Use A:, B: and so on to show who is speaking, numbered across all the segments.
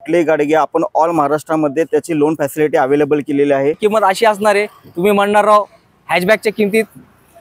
A: कुठलीही गाडी घ्या, आपण ऑल महाराष्ट्रामध्ये त्याची लोन फॅसिलिटी अवेलेबल केलेली आहे।
B: किंमत अशी असणार आहे, तुम्ही म्हणणार राव हॅचबॅकच्या किमतीत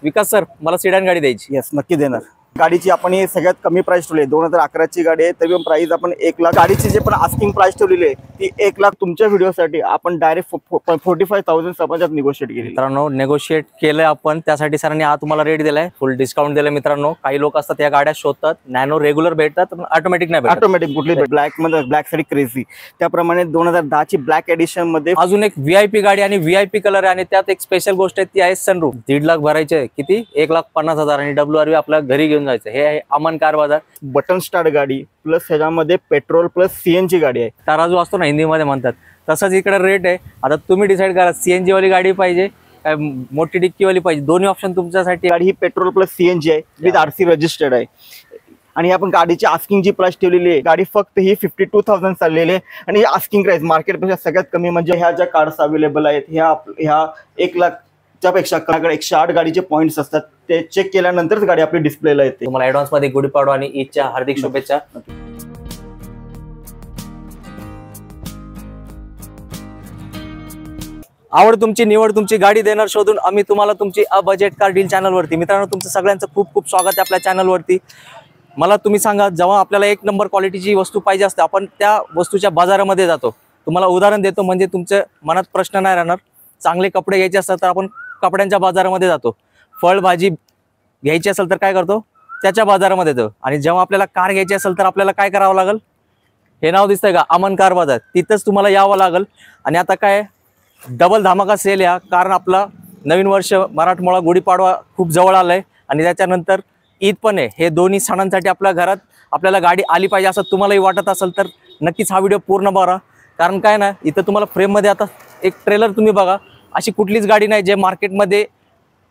B: विकास सर मला सिडॅन गाडी द्यायची।
A: यस, नक्की देणार। गाडीची आपण ही सगळ्यात कमी प्राइस ठेवली आहे, 2011 ची गाडी आहे, तरी पण प्राइस आपण 1 लाख। गाडीची जे पण आस्किंग प्राइस ठेवलेली आहे ती 1 लाख। तुमच्या व्हिडिओसाठी आपण डायरेक्ट 45,000 समाजात निगोशिएट केली।
B: मित्रांनो नेगोशिएट केलंय आपण, त्यासाठी सरांनी हा तुम्हाला रेट दिलाय, फुल डिस्काउंट दिलाय। मित्रांनो काही लोक असतात या गाड्या शोधतात, नॅनो रेग्युलर भेटतात पण ऑटोमॅटिक नाही भेटत।
A: ऑटोमॅटिक कुठली ब्लॅक मध्ये, ब्लॅक साठी क्रेझी, त्याप्रमाणे 2010 ची ब्लॅक एडिशन मध्ये
B: अजून एक व्हीआयपी गाडी आणि व्हीआयपी कलर आहे, आणि त्यात एक स्पेशल गोष्ट आहे ती आहे सनरूफ। 1.5 लाख भरायचे, किती 1,50,000 आणि WRV आपल्या घरी घेऊन जायचं। हे आहे अमन कार बाजार।
A: बटन स्टार्ट गाडी प्लस ह्याच्यामध्ये पेट्रोल प्लस सीएनजी गाडी आहे।
B: तराजू असतो ना हिंदीमध्ये म्हणतात, तसंच इकडे रेट आहे। आता तुम्ही डिसाईड करा सीएनजी वाली गाडी पाहिजे काय मोठी डिक्की वाली पाहिजे, दोन्ही ऑप्शन तुमच्यासाठी।
A: गाडी ही पेट्रोल प्लस सीएनजी आहे, विथ आरसी रजिस्टर्ड आहे। आणि आपण गाडीची आस्किंग जी प्राइस ठेवलेली आहे, गाडी फक्त ही 52,000 चाललेली आहे। आणि ही आस्किंग प्राइस मार्केटपेक्षा सगळ्यात कमी, म्हणजे ह्या ज्या कार्स अवेलेबल आहेत ह्या 1 लाख त्यापेक्षा 108 गाडीचे पॉइंट्स असतात, ते चेक केल्यानंतरच गाडी आपली डिस्प्लेला येते।
B: तुम्हाला ऍडव्हान्स मध्ये गुढीपाडवा आणि ईदच्या हार्दिक शुभेच्छा। आवड तुमची, निवड तुमची, गाडी देणार शोधून आम्ही तुम्हाला तुमची a budget car deal channel वरती। मित्रांनो तुमचं सगळ्यांचं खूप खूप स्वागत आहे आपल्या चॅनल वरती। मला तुम्ही सांगा, जेव्हा आपल्याला 1 नंबर क्वालिटीची वस्तू पाहिजे असते, आपण त्या वस्तूच्या बाजारामध्ये जातो। तुम्हाला उदाहरण देतो, म्हणजे तुमच्या मनात प्रश्न नाही राहणार। चांगले कपडे घ्यायचे असतात तर आपण कपड्यांच्या बाजारामध्ये जातो, फळभाजी घ्यायची असेल तर काय करतो, त्याच्या बाजारामध्ये जातो। आणि जेव्हा आपल्याला कार घ्यायची असेल तर आपल्याला काय करावं लागेल, हे नाव दिसतंय का, अमन कार बाजार, तिथंच तुम्हाला यावं लागेल। आणि आता काय डबल धमाका सेल या, कारण आपला नवीन वर्ष मराठमोळा गुढीपाडवा खूप जवळ आलाय आणि त्याच्यानंतर ईद पण आहे। हे दोन्ही सणांसाठी आपल्या घरात आपल्याला गाडी आली पाहिजे असं तुम्हालाही वाटत असेल तर नक्कीच हा व्हिडिओ पूर्ण बघा। कारण काय ना, इथं तुम्हाला फ्रेममध्ये आता एक ट्रेलर तुम्ही बघा, अशी कुठलीच गाडी नाही जे मार्केटमध्ये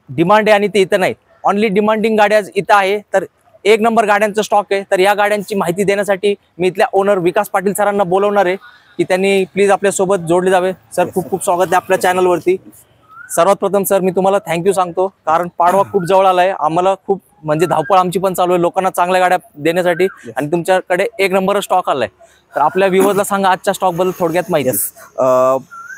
B: डिमांड आहे आणि ते इथं नाही। ऑनली डिमांडिंग गाड्या इथं आहे, तर 1 नंबर गाड्यांचा स्टॉक आहे। तर या गाड्यांची माहिती देण्यासाठी मी इथल्या ओनर विकास पाटील सरांना बोलवणार आहे की त्यांनी प्लीज आपल्यासोबत जोडले जावे। सर खूप खूप स्वागत आहे आपल्या चॅनलवरती। सर्वात प्रथम सर मी तुम्हाला थँक्यू सांगतो, कारण पाडवा खूप जवळ आलाय, आम्हाला खूप म्हणजे धावपळ आमची पण चालू आहे लोकांना चांगल्या गाड्या देण्यासाठी, आणि तुमच्याकडे 1 नंबर स्टॉक आलाय। तर आपल्या व्ह्यूअर्सला सांगा आजच्या स्टॉक बद्दल थोडक्यात माहिती।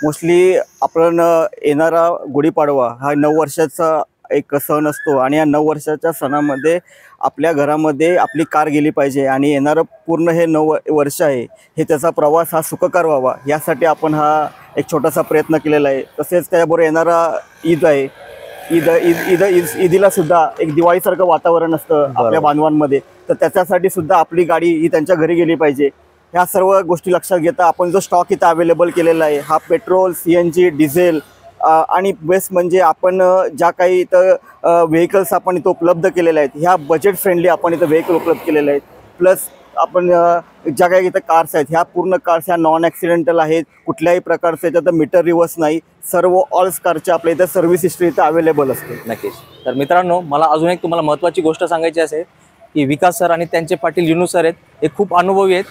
A: मोस्टली आपण येणारा गुढीपाडवा हा 9 वर्षाचा एक सण असतो, आणि या 9 वर्षाच्या सणामध्ये आपल्या घरामध्ये आपली कार गेली पाहिजे, आणि येणारं पूर्ण हे 9 वर्ष आहे हे त्याचा प्रवास हा सुखकर व्हावा, यासाठी आपण हा एक छोटासा प्रयत्न केलेला आहे। तसेच त्याबरोबर येणारा ईद आहे, ईदीला सुद्धा एक दिवाळीसारखं वातावरण असतं आपल्या बांधवांमध्ये, तर त्याच्यासाठी सुद्धा आपली गाडी ही त्यांच्या घरी गेली पाहिजे। ह्या सर्व गोष्टी लक्षात घेता आपण जो स्टॉक इथं अवेलेबल केलेला आहे हा पेट्रोल, सीएनजी, डिझेल आणि बेस्ट म्हणजे आपण ज्या काही इथं व्हेकल्स आपण इथं उपलब्ध केलेल्या आहेत, ह्या बजेट फ्रेंडली आपण इथं व्हेकल उपलब्ध केलेले आहेत। प्लस आपण ज्या काही इथं कार्स आहेत ह्या पूर्ण कार्स ह्या नॉन ॲक्सिडेंटल आहेत, कुठल्याही प्रकारचं याच्यात मीटर रिवर्स नाही, सर्व ऑल कारच्या आपल्या इथं सर्व्हिस हिस्ट्री इथं अवेलेबल असते।
B: नक्कीच। तर मित्रांनो मला अजून एक तुम्हाला महत्त्वाची गोष्ट सांगायची असेल की विकास सर आणि त्यांचे पाटील युनूस सर आहेत, हे खूप अनुभवी आहेत।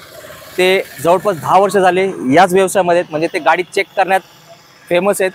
B: ते जवळपास 10 वर्ष झाले याच व्यवसायामध्ये आहेत, म्हणजे ते गाडी चेक करण्यात फेमस आहेत।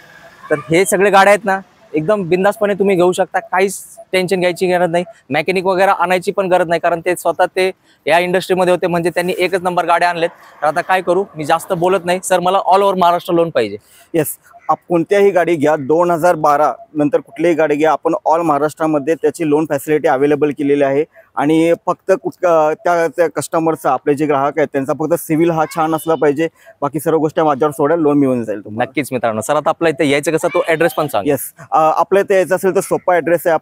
B: तर हे सगळे गाड्या आहेत ना, एकदम बिंदासपणे तुम्ही घेऊ शकता, काहीच टेन्शन घ्यायची गरज नाही, मेकॅनिक वगैरे आणायची पण गरज नाही, कारण ते स्वतः ते या इंडस्ट्रीमध्ये होते, म्हणजे त्यांनी 1 नंबर गाड्या आणल्यात। तर आता काय करू, मी जास्त बोलत नाही सर, मला ऑल ओव्हर महाराष्ट्र लोन पाहिजे।
A: येस, आप कोणत्याही गाडी घ्या, 2012 नंतर कुठलीही गाडी घ्या, आपण ऑल महाराष्ट्रामध्ये त्याची लोन फॅसिलिटी अवेलेबल केलेली आहे। आणि फक्त त्या कस्टमरचा, आपले जे ग्राहक आहेत त्यांचा फक्त सिव्हिल हा छान असला पाहिजे, बाकी सर्व गोष्टी माझ्यावर सोडा, लोन मिळून जाईल तुम्हाला।
B: नक्कीच मित्रांनो, सर आता आपल्या इथे यायचं कसं, तो ॲड्रेस पण सांग।
A: येस, आपल्या इथे यायचं असेल तर सोपा ॲड्रेस आहे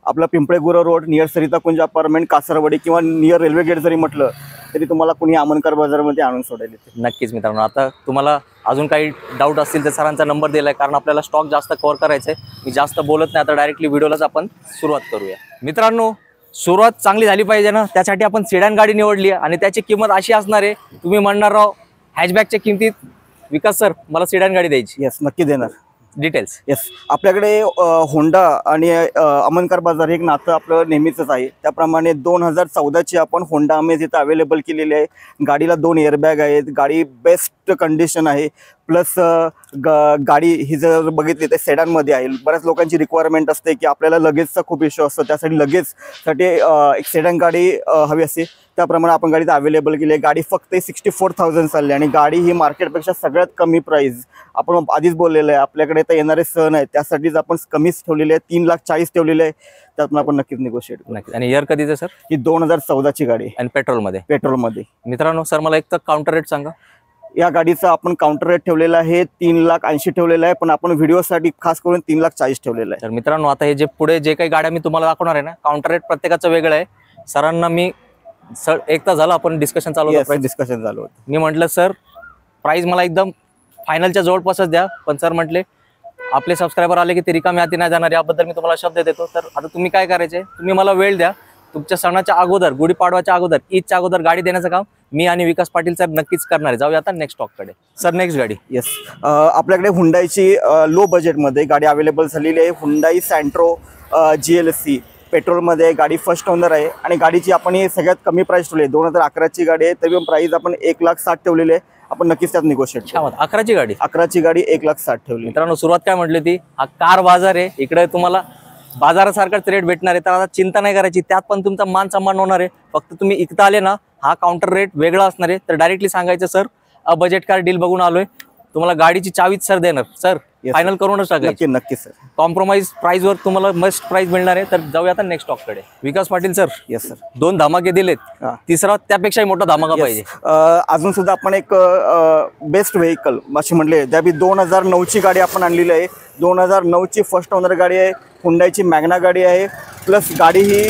A: आपला पिंपळे गुरव रोड, नियर सरिता कुंज अपार्टमेंट, कासारवाडी, किंवा नियर रेल्वे गेट जरी म्हटलं तरी तुम्हाला कुणी अमन कार बाजारमध्ये आणून सोडेल।
B: नक्कीच मित्रांनो, आता तुम्हाला अजून काही डाऊट असतील तर सरांचा नंबर दिलाय, कारण आपल्याला स्टॉक जास्त कव्हर करायचा आहे। मी जास्त बोलत नाही, आता डायरेक्टली व्हिडिओलाच आपण सुरुवात करूया। मित्रांनो सुरुवात चांगली झाली पाहिजे ना, त्यासाठी आपण सिडॅन गाडी निवडली आहे, आणि त्याची किंमत अशी असणार आहे, तुम्ही म्हणणार राव हॅचबॅकच्या किमतीत विकास सर मला सिडॅन गाडी द्यायची।
A: येस, नक्की देणार।
B: डिटेल्स।
A: येस, आपल्याकडे होंडा आणि अमन कार बाजार हे एक नातं आपलं नेहमीचंच आहे, त्याप्रमाणे 2014ची आपण होंडा अमेज इथं अवेलेबल केलेली आहे। गाडीला 2 एअरबॅग आहेत, गाडी बेस्ट कंडिशन आहे, प्लस गाडी ही जर बघितली तर सेडानमध्ये आहे. बऱ्याच लोकांची रिक्वायरमेंट असते की आपल्याला लगेजचा खूप इश्यू असतो, त्यासाठी लगेजसाठी एक सेडान गाडी हवी असते. त्याप्रमाणे आपण गाडी अवेलेबल केली आहे. गाडी फक्त 64,000 चालली आणि गाडी ही मार्केटपेक्षा सगळ्यात कमी प्राईस. आपण आधीच बोललेलं आहे आपल्याकडे तर येणारे सण आहेत त्यासाठीच आपण कमीच ठेवलेले आहे, 3,40,000 ठेवलेले आहे. त्यातून आपण नक्कीच निगोशिएट करू.
B: नक्की. आणि इयर कधीचं सर?
A: ही 2014ची गाडी
B: आणि पेट्रोलमध्ये?
A: पेट्रोलमध्ये.
B: मित्रांनो सर मला एक तर काउंटर रेट सांगा.
A: या गाडीचा आपण काउंटर रेट ठेवलेला आहे 3,80,000 ठेवलेला आहे, पण आपण व्हिडिओसाठी खास करून 3,40,000 ठेवलेला आहे.
B: तर मित्रांनो आता हे जे पुढे जे काही गाड्या मी तुम्हाला दाखवणार आहे ना, काउंटर रेट प्रत्येकाचं वेगळं आहे. सरांना मी सर एक तास झालं आपण डिस्कशन चालू होतं,
A: डिस्कशन चालू होतं.
B: मी म्हटलं सर प्राइस मला एकदम फायनलच्या जवळपासच द्या, पण सर म्हटले आपले सबस्क्रायबर आले की ते रिकामी हाती नाही जाणार, याबद्दल मी तुम्हाला शब्द देतो. तर आता तुम्ही काय करायचे, तुम्ही मला वेळ द्या. तुमच्या सणाच्या अगोदर, गुढीपाडवाच्या अगोदर, ईदच्या अगोदर गाडी देण्याचं काम मी आणि विकास पाटील सर नक्कीच करणार आहे. जाऊया आता नेक्स्ट स्टॉककडे. सर नेक्स्ट गाडी.
A: येस, आपल्याकडे हुंडाईची लो बजेटमध्ये गाडी अवेलेबल झालेली आहे. हुंडाई सँट्रो GLC पेट्रोलमध्ये गाडी फर्स्ट ओनर आहे आणि गाडीची आपण ही सगळ्यात कमी प्राइस ठेवली आहे. 2011ची गाडी आहे, तरी पण प्राइस आपण 1,60,000 ठेवलेली आहे. आपण नक्कीच त्यात निगोशिएट करू.
B: 11ची गाडी?
A: 11ची गाडी 1,60,000 ठेवली.
B: मित्रांनो सुरुवात काय म्हटली होती, हा कार बाजार आहे, इकडे तुम्हाला बाजारासारखाच रेट भेटणार आहे. तर आता चिंता नाही करायची, त्यात पण तुमचा मान सन्मान होणार आहे. फक्त तुम्ही इकडे आले ना, हा काउंटर रेट वेगळा असणार आहे. तर डायरेक्टली सांगायचं सर बजेट कार डील बघून आलोय, तुम्हाला गाडीची चावीच सर देणार. सर फायनल करूनच टाकायची.
A: नक्की सर,
B: कॉम्प्रोमाइज प्राइस वर तुम्हाला मस्ट प्राइस मिळणार आहे. तर जाऊया आता नेक्स्ट स्टॉककडे. विकास पाटील सर.
A: Yes sir.
B: 2 धमाके दिलेत, तिसरा त्यापेक्षाही मोठा धमाका पाहिजे.
A: अजून सुद्धा आपण एक बेस्ट व्हेकल अशी म्हटले, त्या 2009ची गाडी आपण आणलेली आहे. 2009ची फर्स्ट ओनर गाडी आहे. हुंडाईची मॅग्ना गाडी आहे. प्लस गाडी ही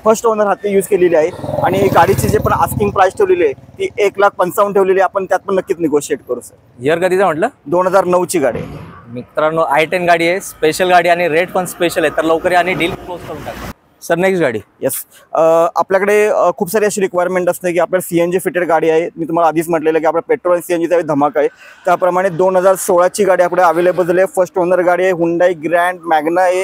A: फर्स्ट ओनर हाती यूज केलेली आहे आणि गाडीची जे पण आस्किंग प्राइस ठेवलेली आहे ती 1,55,000 ठेवलेली आहे. आपण त्यात पण नक्कीच निगोशिएट करू सर.
B: इयर कधीचं म्हटलं?
A: 2009ची गाडी आहे.
B: मित्रांनो i10 गाडी आहे, स्पेशल गाडी आणि रेट पण स्पेशल आहे. तर लवकर आणि डील क्लोज करून टाका. सर नेक्स्ट गाडी.
A: येस, आपल्याकडे खूप सारी अशी रिक्वायरमेंट असते की आपल्याला CNG फिटेड गाडी आहे. मी तुम्हाला आधीच म्हटलेलं की आपल्या पेट्रोल आणि CNGचा धमाका आहे. त्याप्रमाणे 2016ची गाडी आपल्याला अवेलेबल झाली आहे. फर्स्ट ओनर गाडी आहे. हुंडाई ग्रँड मॅग्ना आहे,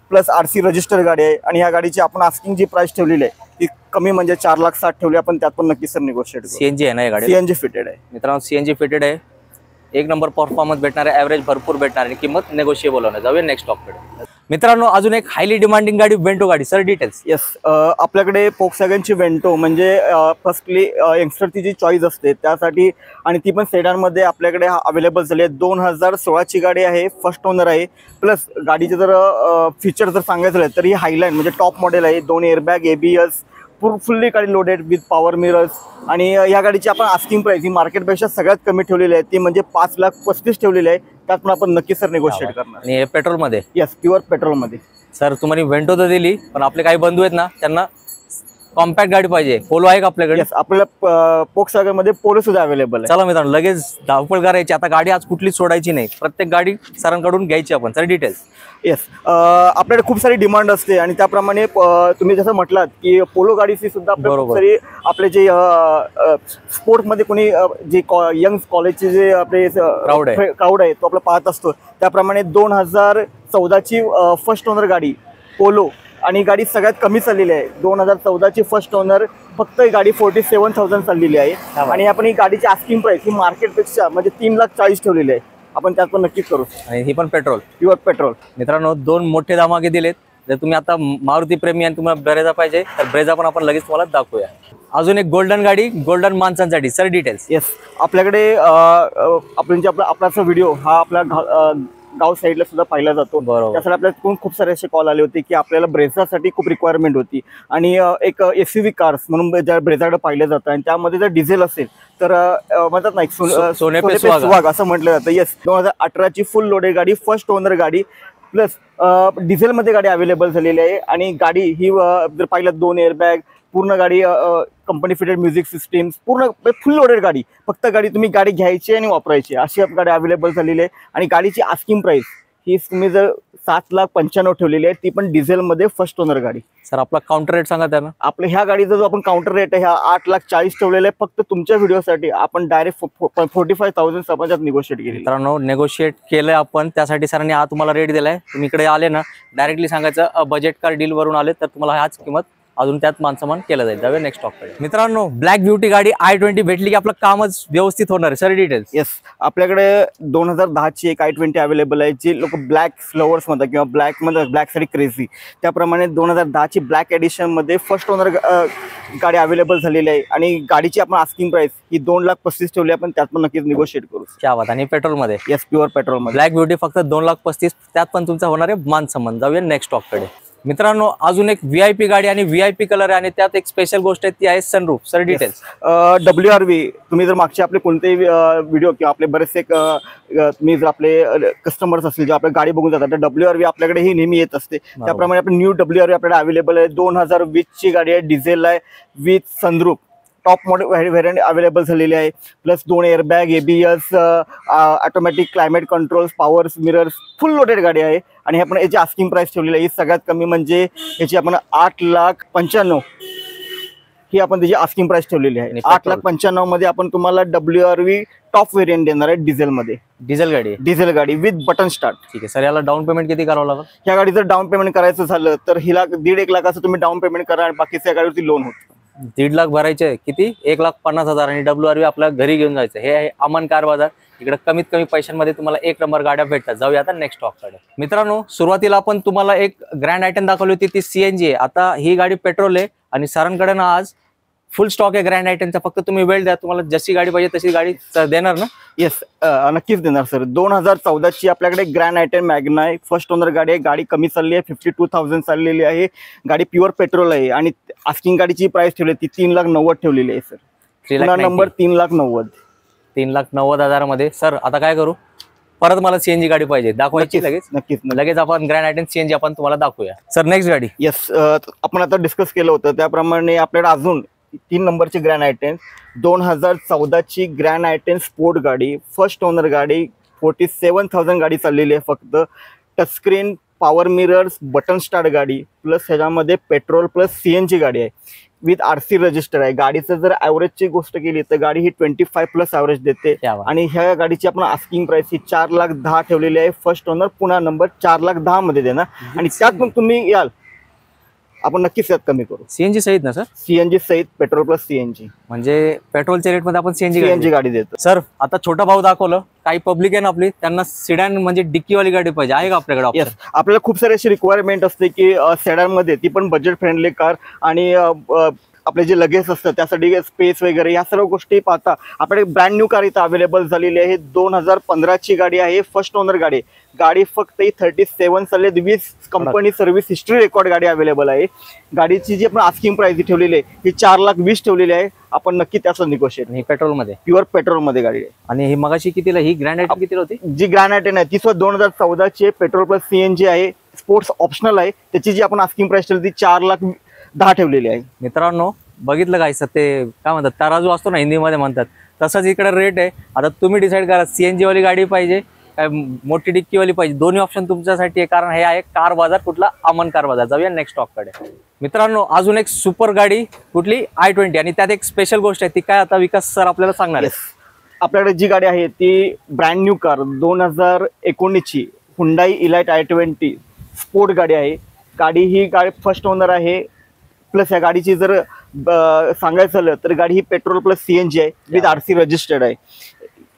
A: प्लस RC रजिस्टर गाडी आहे आणि ह्या गाडीची आपण आस्किंग जी प्राइस ठेवलेली आहे ती कमी म्हणजे 4,60,000 ठेवली. आपण त्यात पण नक्की सर निगोशिएट करू.
B: CNG आहे ना या गाडी?
A: CNG फिटेड आहे.
B: मित्रांनो CNG फिटेड आहे, एक नंबर परफॉर्मन्स भेटणार आहे, ॲव्हरेज भरपूर भेटणार आहे, किंमत नेगोशिएबल होणार. जाऊया नेक्स्ट स्टॉककडे. मित्रांनो अजून एक हायली डिमांडिंग गाडी वेंटो गाडी. Sir details.
A: येस, आपल्याकडे फोक्सवॅगनची वेंटो म्हणजे फर्स्टली यंगस्टरची जी चॉईस असते त्यासाठी, आणि ती पण सेडानमध्ये आपल्याकडे अवेलेबल झाली आहे. 2016ची गाडी आहे, फर्स्ट ओनर आहे. प्लस गाडीचे जर फीचर जर सांगायचं झालं तर ही हायलाईन म्हणजे टॉप मॉडेल आहे. 2 एअरबॅग, ABS, फुल्ली गाडी लोडेड विथ पॉवर मिरर्स. आणि या गाडीची आपण आस्किंग प्राइस ही मार्केटपेक्षा सगळ्यात कमी ठेवलेली आहे, ती म्हणजे 5,35,000 ठेवलेली आहे. त्यात पण आपण नक्की सर निगोशिएट करणार.
B: आणि पेट्रोलमध्ये?
A: येस, प्युअर पेट्रोलमध्ये.
B: सर तुम्हाला वेंटो तर दिली, पण आपले काही बंधू आहेत ना, त्यांना कॉम्पॅक्ट गाडी पाहिजे. पोलो आहे का आपल्याकडे?
A: येस, आपल्याला फोक्सवॅगनमध्ये पोलो सुद्धा अवेलेबल आहे.
B: चला मित्रांनो लगेच धावपळ करायची. आता गाडी आज कुठलीच सोडायची नाही, प्रत्येक गाडी सरांकडून घ्यायची आपण. Sir details.
A: येस, आपल्याकडे खूप सारी डिमांड असते आणि त्याप्रमाणे तुम्ही जसं म्हटलात की पोलो गाडीची सुद्धा खूप सारी आपले जे स्पोर्ट्समध्ये कोणी जे यंग कॉलेजचे जे आपले क्राऊड आहे तो आपला पाहत असतो. त्याप्रमाणे 2014ची फर्स्ट ओनर गाडी पोलो आणि गाडी सगळ्यात कमी चाललेली आहे. 2014ची फर्स्ट ओनर, फक्त ही गाडी 47,000 चाललेली आहे. आणि आपण ही गाडीची आस्किंग प्राइस ही मार्केटपेक्षा म्हणजे 3,40,000 ठेवलेली आहे. आपण त्यात पण नक्कीच करू.
B: आणि ही पण पेट्रोल? Pure
A: petrol.
B: मित्रांनो 2 मोठे धमाके दिलेत. जर तुम्ही आता मारुती प्रेमी आणि तुम्हाला ब्रेझा पाहिजे तर ब्रेझा पण आपण लगेच तुम्हाला दाखवूया. अजून एक गोल्डन गाडी, गोल्डन माणसांसाठी. Sir details.
A: येस, आपल्याकडे आपला व्हिडिओ हा आपला गाव साईडला सुद्धा पाहिला जातो. त्यासाठी आपल्याला खूप सारे असे कॉल आले होते की आपल्याला ब्रेझासाठी खूप रिक्वायरमेंट होती आणि एक SUV कार्स म्हणून ज्या ब्रेझाकडे पाहिलं जातं आणि त्यामध्ये जर डिझेल असेल तर म्हणतात ना एक
B: सोने पे सुहागा
A: असं म्हटलं जातं. येस, 2018ची फुल लोडेड गाडी, फर्स्ट ओनर गाडी, प्लस डिझेलमध्ये गाडी अवेलेबल झालेली आहे. आणि गाडी ही जर पाहिलं 2 एअरबॅग, पूर्ण गाडी कंपनी फिटेड म्युझिक सिस्टीम्स, पूर्ण फुल लोडेड गाडी. फक्त गाडी तुम्ही गाडी घ्यायची आणि वापरायची अशी गाडी अवेलेबल झालेली आहे. आणि गाडीची आस्किंग प्राइस ही तुम्ही जर 7,95,000 ठेवलेली आहे, ती पण डिझेलमध्ये फर्स्ट ओनर गाडी.
B: सर आपला काउंटर रेट सांगा त्यांना.
A: आपल्या ह्या गाडीचा जो आपण काउंटर रेट आहे ह्या 8,40,000 ठेवलेला आहे. फक्त तुमच्या व्हिडिओसाठी आपण डायरेक्ट 45,000 समाजात निगोशिएट केली.
B: मित्रांनो नेगोशिएट केलंय आपण, त्यासाठी सरांनी हा तुम्हाला रेट दिलाय. तुम्ही इकडे आले ना, डायरेक्टली सांगायचं बजेट कार डील वरून आले तर तुम्हाला हाच किंमत अजून त्यात मानसन्मान केलं जाईल. जाऊया नेक्स्ट टॉपकडे. मित्रांनो, ब्लॅक ब्युटी गाडी i20 भेटली की आपलं कामच व्यवस्थित होणार आहे. Sir details.
A: येस, आपल्याकडे 2010 ची एक i20 अवेलेबल आहे, जी लोक ब्लॅक फ्लवर्स मध्ये किंवा ब्लॅक मध्ये ब्लॅक साठी क्रेझी, त्याप्रमाणे 2010 ची ब्लॅक एडिशन मध्ये फर्स्ट ओनर गाडी अवेलेबल झालेली आहे आणि गाडीची आपण आस्किंग प्राइस ही 2,35,00,000 ठेवली आहे, पण त्यात पण नक्कीच निगोशिएट करू.
B: क्या बात. आणि पेट्रोल मध्ये.
A: येस, प्युअर पेट्रोल मध्ये
B: ब्लॅक ब्युटी फक्त 2,35,00,000, त्यात पण तुमचा होणार आहे मानसन्मान. जाऊया नेक्स्ट टॉपकडे. मित्रांनो, अजून एक VIP गाडी आणि VIP कलर आहे आणि त्यात एक स्पेशल गोष्ट आहे, ती आहे सनरूफ. Sir details.
A: WRV, तुम्ही जर मागचे आपले कोणतेही व्हिडिओ किंवा आपले बरेचसे तुम्ही जर आपले कस्टमर्स असतील जे आपल्या गाडी बघून जातात, तर WRV आपल्याकडे ही नेहमी येत असते. त्याप्रमाणे आपण न्यू WRV आपल्याकडे अवेलेबल आहे. 2020 ची गाडी आहे, डिझेल आहे, with sunroof. Top model variant available झालेली आहे. Plus 2 airbag, ABS, automatic climate controls, power mirrors, फुल लोडेड गाडी आहे. आणि आपण याची आस्किंग प्राइस ठेवलेली आहे, ही सगळ्यात कमी म्हणजे याची आपण 8,95,000 ही आपण त्याची आस्किंग प्राइस ठेवलेली आहे. 8,95,000 मध्ये आपण तुम्हाला WRV टॉप व्हेरियंट देणार आहे डिझेल मध्ये. डिझेल गाडी विथ बटन स्टार्ट.
B: ठीक आहे सर, याला डाऊन पेमेंट किती करावं लागेल?
A: या गाडी जर डाऊन पेमेंट करायचं झालं तर हिला 1.5 लाखाचं तुम्ही डाऊन पेमेंट करा आणि बाकीच्या गाडीवरती लोन होतं.
B: 1.5 लाख भरायचे, किती? 1,50,000 आणि WRV आपल्या घरी घेऊन जायचं. हे आहे अमन कार बाजार. इकडे कमीत कमी पैशांमध्ये तुम्हाला एक नंबर गाड्या भेटतात. जाऊया आता नेक्स्ट टॉपकडे. मित्रांनो, सुरुवातीला आपण तुम्हाला एक ग्रँड आयटम दाखवली होती, ती CNG आहे. आता ही गाडी पेट्रोल आहे आणि सरांकडे ना आज फुल स्टॉक आहे ग्रँड आयटमचा. फक्त तुम्ही वेळ द्या, तुम्हाला जशी गाडी पाहिजे तशी गाडी देणार ना?
A: येस, नक्कीच देणार सर. 2014 ची आपल्याकडे ग्रँड आयटम मॅग्ना आहे, फर्स्ट ओनर गाडी आहे. गाडी कमी चालली आहे, 52,000 चाललेली आहे. गाडी प्युअर पेट्रोल आहे आणि आस्किंग गाडीची प्राइस ठेवली ती 3,90,000 ठेवलेली आहे सर. पुन्हा नंबर 3,90,000.
B: 3,90,000 मध्ये. सर आता काय करू, परत मला CNG गाडी पाहिजे, दाखवायची लगेच. लगेच आपण ग्रँड आयटम CNG आपण तुम्हाला दाखवूया. सर नेक्स्ट गाडी.
A: येस, आपण आता डिस्कस केलं होतं त्याप्रमाणे आपल्याकडे अजून 3 नंबरची ग्रँड आयटम, 2014 ची ग्रँड आयटम स्पोर्ट गाडी, फर्स्ट ओनर गाडी, 47,000 गाडी चाललेली आहे फक्त. Touchscreen, power mirrors, button start गाडी, प्लस ह्याच्यामध्ये पेट्रोल प्लस CNG गाडी आहे, विथ RC रजिस्टर आहे. गाडीचं जर ॲव्हरेजची गोष्ट केली तर गाडी ही 25+ ॲव्हरेज देते. आणि ह्या गाडीची आपण आस्किंग प्राइस ही 4,10,000 ठेवलेली आहे. फर्स्ट ओनर, पुन्हा नंबर 4,10,000 मध्ये देणार. आणि त्यात पण तुम्ही याल, आपण नक्कीच त्यात कमी करू.
B: CNG सहित ना सर?
A: CNG सहित पेट्रोल प्लस CNG,
B: म्हणजे पेट्रोलच्या रेट मध्ये आपण
A: CNG गाडी देतो.
B: सर आता छोटा भाऊ दाखवलं, काही पब्लिक आहे ना आपली, त्यांना सिडॅन म्हणजे डिक्कीवाली गाडी पाहिजे, आहे का आपल्याकडे?
A: येस, आपल्याला खूप सारी अशी रिक्वायरमेंट असते की सेडान मध्ये, ती पण बजेट फ्रेंडली कार आणि आपले जे लगेज असतं त्यासाठी स्पेस वगैरे या सर्व गोष्टी पाहता आपल्याकडे ब्रँड न्यू कार इथं अवेलेबल झालेली आहे. 2015 ची गाडी आहे, फर्स्ट ओनर गाडी. गाडी फक्त 37 चालले, 20 कंपनी सर्व्हिस हिस्ट्री रेकॉर्ड गाडी अवेलेबल आहे. गाडीची जी आपण आस्किंग प्राइस ठेवलेली आहे ही 4,20,000 ठेवलेली आहे. आपण नक्की त्याचं निगोशिएट.
B: पेट्रोल मध्ये,
A: प्युअर पेट्रोल मध्ये गाडी आहे.
B: आणि ही मगाशी कितीला, ही ग्रँड आयटम कितीला होती?
A: जी ग्रँड आयटम आहे ती 2014 ची पेट्रोल प्लस CNG आहे, स्पोर्ट्स ऑप्शनल आहे. त्याची जी आपण आस्किंग प्राइस ठेवली ती 4,10,000 ठेवलेली आहे.
B: मित्रांनो बघितलं काय सर, ते काय म्हणतात, तराजू असतो ना हिंदीमध्ये म्हणतात, तसंच इकडे रेट आहे. आता तुम्ही डिसाईड करा, CNG वाली गाडी पाहिजे काय मोठी डिक्कीवाली पाहिजे, दोन्ही ऑप्शन तुमच्यासाठी आहे. कारण हे आहे कार बाजार, कुठला? अमन कार बाजार. जाऊया नेक्स्ट स्टॉककडे. मित्रांनो, अजून एक सुपर गाडी, कुठली? i20, आणि त्यात एक स्पेशल गोष्ट आहे, ती काय आता विकास सर आपल्याला सांगणार आहे.
A: आपल्याकडे जी गाडी आहे ती ब्रँड न्यू कार 2019 ची हुंडाई इलाइट i20 स्पोर्ट गाडी आहे. गाडी ही गाडी फर्स्ट ओनर आहे. प्लस या गाडीची जर सांगायचं झालं तर गाडी ही पेट्रोल प्लस CNG आहे, विथ RC रजिस्टर्ड आहे.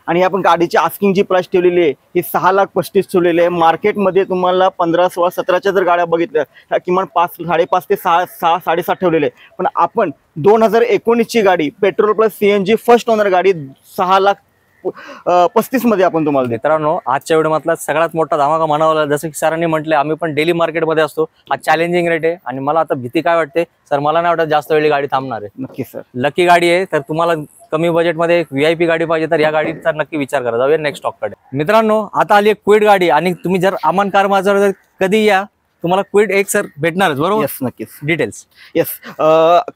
A: आणि आपण गाडीची आस्किंग जी प्राइस ठेवलेली आहे ही 6,35,000 ठेवलेली आहे. मार्केटमध्ये तुम्हाला 15, 16, 17च्या जर गाड्या बघितल्या ह्या किमान 5, 5.5 ते 6, 7.5 ठेवलेले आहे. पण आपण 2019 ची गाडी petrol plus CNG first owner गाडी 6,35,000 मध्ये आपण तुम्हाला.
B: मित्रांनो, आजच्या व्हिडिओमधला सगळ्यात मोठा धमाका म्हणावा लागला. जसं की सरांनी म्हटले, आम्ही पण डेली मार्केटमध्ये असतो. आज चॅलेंजिंग रेट आहे आणि मला आता भीती काय वाटते सर, मला नाही वाटत जास्त वेळी गाडी थांबणार आहे.
A: नक्की सर,
B: लकी गाडी आहे. तर तुम्हाला कमी बजेटमध्ये एक VIP गाडी पाहिजे तर या गाडीचा नक्की विचार करा. जाऊया नेक्स्ट स्टॉककडे. मित्रांनो, आता आली एक क्विड गाडी, आणि तुम्ही जर अमन कार बाजार कधी या, तुम्हाला क्विड एक सर भेटणारच, बरोबर?
A: येस, नक्कीच.
B: डिटेल्स.
A: येस,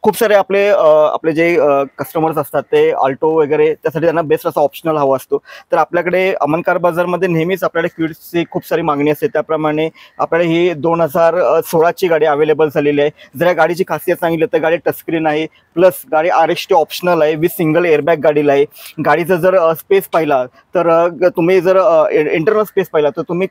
A: खूप सारे आपले जे कस्टमर्स असतात ते ऑल्टो वगैरे त्यासाठी त्यांना बेस्ट असा ऑप्शनल हवा असतो. तर आपल्याकडे अमन कार बाजारमध्ये नेहमीच आपल्याकडे क्विडची खूप सारी मागणी असते. त्याप्रमाणे आपल्याला ही 2016 ची गाडी अवेलेबल झालेली आहे. जर या गाडीची खासियत सांगितलं तर गाडी टचस्क्रीन आहे, प्लस गाडी RST ऑप्शनल आहे, विथ सिंगल एअरबॅग गाडीला आहे. गाडीचा जर स्पेस पाहिला तर तुम्ही जर इंटरनल स्पेस पाहिला तर तुम्ही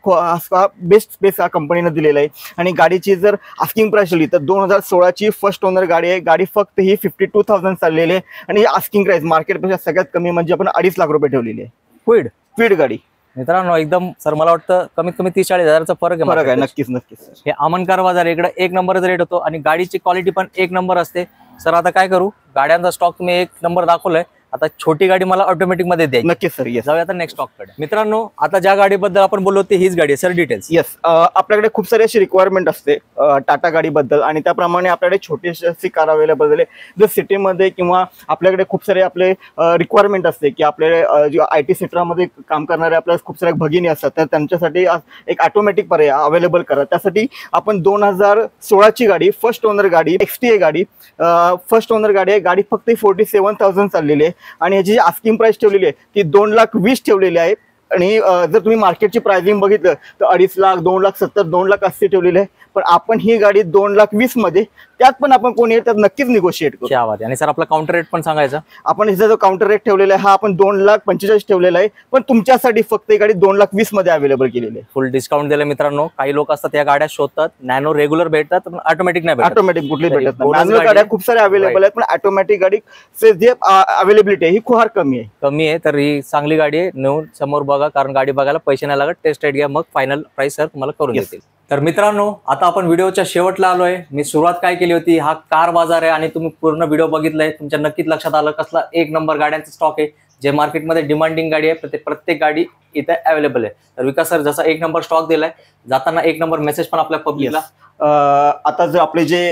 A: बेस्ट स्पेस या कंपनीनं दिलेला आहे. आणि गाडीची जर आस्किंग प्राइस लिहिली तर 2016ची फर्स्ट ओनर गाडी आहे. गाडी फक्त ही 52,000 चाललेली आहे आणि आस्किंग प्राइस मार्केटपेक्षा सगळ्यात कमी म्हणजे आपण 2.5 लाख रुपये ठेवलेली आहे. क्विड गाडी
B: मित्रांनो एकदम सर मला वाटतं कमीत कमी 30-40 हजाराचा फरक आहे.
A: नक्कीच नक्कीच.
B: हे अमनकार बाजार इकडे एक नंबरचा रेट होतो आणि गाडीची क्वालिटी पण एक नंबर असते. सर आता काय करू, गाड्यांचा स्टॉक तुम्ही एक नंबर दाखवलाय, आता छोटी गाडी मला ऑटोमॅटिक मध्ये द्यायची.
A: नक्कीच सर. येस,
B: जाऊया आता नेक्स्ट स्टॉक कडे. मित्रांनो आता ज्या गाडीबद्दल आपण बोललो ती हीच गाडी आहे सर, डिटेल्स.
A: येस, आपल्याकडे खूप सारी अशी रिक्वायरमेंट असते टाटा गाडीबद्दल आणि त्याप्रमाणे आपल्याकडे छोटीशी कार अवेलेबल आहे. जर सिटीमध्ये किंवा आपल्याकडे खूप सारे आपले रिक्वायरमेंट असते की आपले IT सेक्टरमध्ये काम करणारे आपल्याला खूप सारे भगिनी असतात, तर त्यांच्यासाठी एक ऑटोमॅटिक पर्याय अवेलेबल करा. त्यासाठी आपण 2016ची गाडी फर्स्ट ओनर गाडी XTA गाडी फर्स्ट ओनर गाडी आहे. गाडी फक्त 47,000 चाललेली आहे आणि याची जी आस्किंग प्राइस ठेवलेली आहे ती 2,20,000 ठेवलेली आहे. आणि जर तुम्ही मार्केटची प्राइसिंग बघितलं तर 2.5 लाख, 2,70,000, 2,80,000 ठेवलेली आहे. पण आपण ही गाडी 2,20,000 मध्ये, त्यात पण आपण कोणी त्यात नक्कीच निगोशिएट करू.
B: क्या बात आहे. आणि सर आपला काउंटर रेट पण सांगायचा.
A: आपण ह्याचा जो काउंटर रेट ठेवलेला आहे हा आपण 2,45,000 ठेवलेला आहे, पण तुमच्यासाठी फक्त ही गाडी 2,20,000 मध्ये अवेलेबल केलेली आहे.
B: फुल डिस्काउंट दिलं मित्रांनो. काही लोक असतात या गाड्या शोधतात, नॅनो रेग्युलर भेटतात पण ऑटोमॅटिक नाही भेटत.
A: ऑटोमॅटिक कुठली भेटत नाही. मॅन्युअल गाड्या खूप साऱ्या अवेलेबल आहेत पण ऑटोमॅटिक गाडी जी अवेलेबिलिटी आहे ही खूप कमी आहे.
B: तर ही चांगली गाडी आहे. नेऊन समोर बघा, कारण गाडी बघायला पैसे नाही लागत. टेस्ट राईड घ्या, मग फायनल प्राइस सर तुम्हाला करून देतील. तर मित्रांनो आता आपण व्हिडिओच्या शेवटला आलोय. मी सुरुवात काय केली होती, हा कार बाजार आहे आणि तुम्ही पूर्ण व्हिडिओ बघितलाय. तुमच्या नक्कीच लक्षात आलं कसला एक नंबर गाड्यांचा स्टॉक आहे, जे मार्केटमध्ये डिमांडिंग गाडी आहे. प्रत्येक गाडी इथे अवेलेबल आहे. तर विकास सर जसा एक नंबर स्टॉक दिलाय, जाताना एक नंबर मेसेज पण आपल्या पब्लिकला.
A: आता जर आपले जे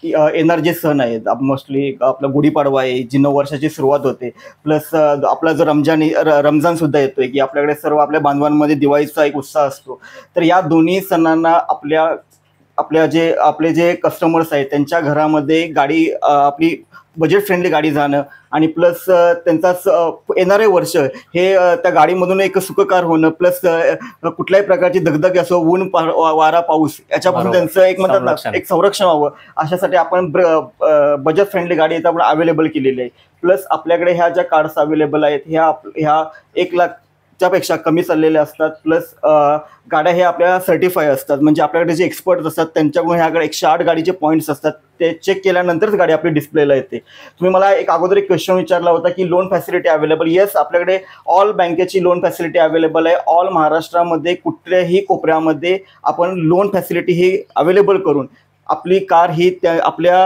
A: येणार जे सण आहेत, मोस्टली आपला गुढीपाडवा आहे, जी 9 वर्षाची सुरुवात होते, प्लस आपला जो रमजान सुद्धा येतोय की आपल्याकडे सर्व आपल्या बांधवांमध्ये दिवाळीचा एक उत्साह असतो. तर या दोन्ही सणांना आपले जे कस्टमर्स आहेत त्यांच्या घरामध्ये गाडी आपली बजेट फ्रेंडली गाडी जाणं आणि प्लस त्यांचा येणारे वर्ष हे त्या गाडीमधून एक सुखकार होणं, प्लस कुठल्याही प्रकारची दगदग असो, ऊन वारा पाऊस याच्यापासून त्यांचं एक म्हणतात ना एक संरक्षण व्हावं, अशासाठी आपण बजेट फ्रेंडली गाडी इथं आपण अवेलेबल केलेली आहे. प्लस आपल्याकडे ह्या ज्या कार्ड्स अवेलेबल आहेत ह्या 1 लाखच्या पेक्षा कमी चाललेल्या असतात. प्लस गाड्या हे आपल्याला सर्टिफाय असतात, म्हणजे आपल्याकडे जे एक्सपर्ट असतात त्यांच्याकडून ह्याकडे 108 गाडीचे पॉईंट्स असतात, ते चेक केल्यानंतरच गाडी आपली डिस्प्लेला येते. तुम्ही मला अगोदर एक क्वेश्चन विचारला होता की लोन फॅसिलिटी अवेलेबल. येस, आपल्याकडे ऑल बँकेची लोन फॅसिलिटी अवेलेबल आहे. ऑल महाराष्ट्रामध्ये कुठल्याही कोपऱ्यामध्ये आपण लोन फॅसिलिटी ही अवेलेबल करून आपली कार ही आपल्या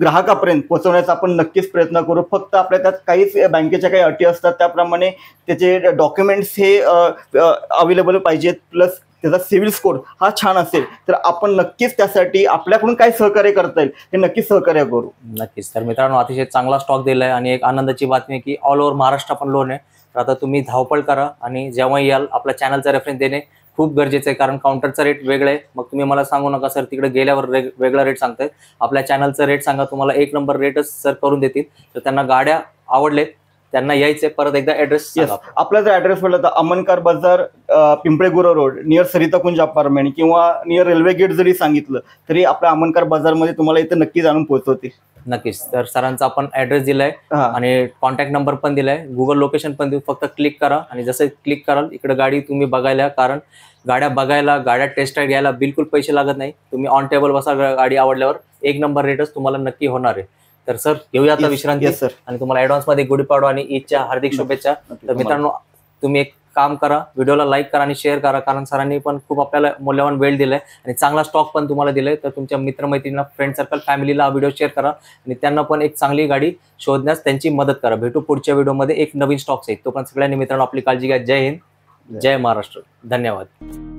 A: ग्राहकापर्यंत पोहोचवण्याचा आपण नक्कीच प्रयत्न करू. फक्त आपल्या त्यात काहीच बँकेच्या काही अटी असतात, त्याप्रमाणे त्याचे डॉक्युमेंट्स हे अवेलेबल पाहिजेत. प्लस त्याचा सिव्हिल स्कोर हा छान असेल तर आपण नक्कीच त्यासाठी आपल्याकडून काय सहकार्य करता येईल हे नक्कीच सहकार्य करू.
B: नक्कीच. तर मित्रांनो अतिशय चांगला स्टॉक दिलाय आणि एक आनंदाची बातमी की ऑल ओव्हर महाराष्ट्र पण लोन आहे. तर आता तुम्ही धावपळ करा आणि जेव्हा याल आपल्या चॅनलचा रेफरन्स देणे खूप गरजेचं आहे, कारण काउंटरचा रेट वेगळा आहे. मग तुम्ही मला सांगू नका सर तिकडे गेल्यावर वेगळा रेट सांगतायत. आपल्या चॅनलचा रेट सांगा, तुम्हाला एक नंबर रेटच सर करून देतील. तर त्यांना गाड्या आवडले, त्यांना यायचे. परत एकदा ऍड्रेस.
A: आपला जर ऍड्रेस म्हटलं तर अमनकार बाजार, Pimple Gurav road, near Saritakunj apartment किंवा नियर रेल्वे गेट जरी सांगितलं तरी आपल्या अमनकार बाजारमध्ये तुम्हाला इथं नक्की जाणून पोहोचवतील.
B: नक्कीच. तर सरांचा आपण ऍड्रेस दिलाय आणि कॉन्टॅक्ट नंबर पण दिलाय, गुगल लोकेशन पण देऊ. फक्त क्लिक करा आणि जसं क्लिक कराल इकडे गाडी तुम्ही बघायला, कारण गाड्या बघायला, गाड्या टेस्ट राईड घ्यायला बिलकुल पैसे लागत नाही. तुम्ही ऑन टेबल बसा, गाडी आवडल्यावर एक नंबर रेटच तुम्हाला नक्की होणार आहे. तर सर घेऊया आता विश्रांती
A: सर, आणि
B: तुम्हाला ऍडव्हान्स मध्ये गुढीपाडवा आणि ईदच्या हार्दिक शुभेच्छा. तर मित्रांनो तुम्ही एक काम करा, व्हिडिओला लाईक करा आणि शेअर करा, कारण सरांनी पण खूप आपल्याला मूल्यवान वेळ दिलाय आणि चांगला स्टॉक पण तुम्हाला दिलाय. तर तुमच्या मित्रमैत्रिणींना, फ्रेंड सर्कल, फॅमिलीला हा व्हिडिओ शेअर करा आणि त्यांना पण एक चांगली गाडी शोधण्यास त्यांची मदत करा. भेटू पुढच्या व्हिडिओमध्ये एक नवीन स्टॉक्स आहे. तो पण सगळ्यांनी मित्रांनो आपली काळजी घ्या. जय हिंद, जय महाराष्ट्र. धन्यवाद.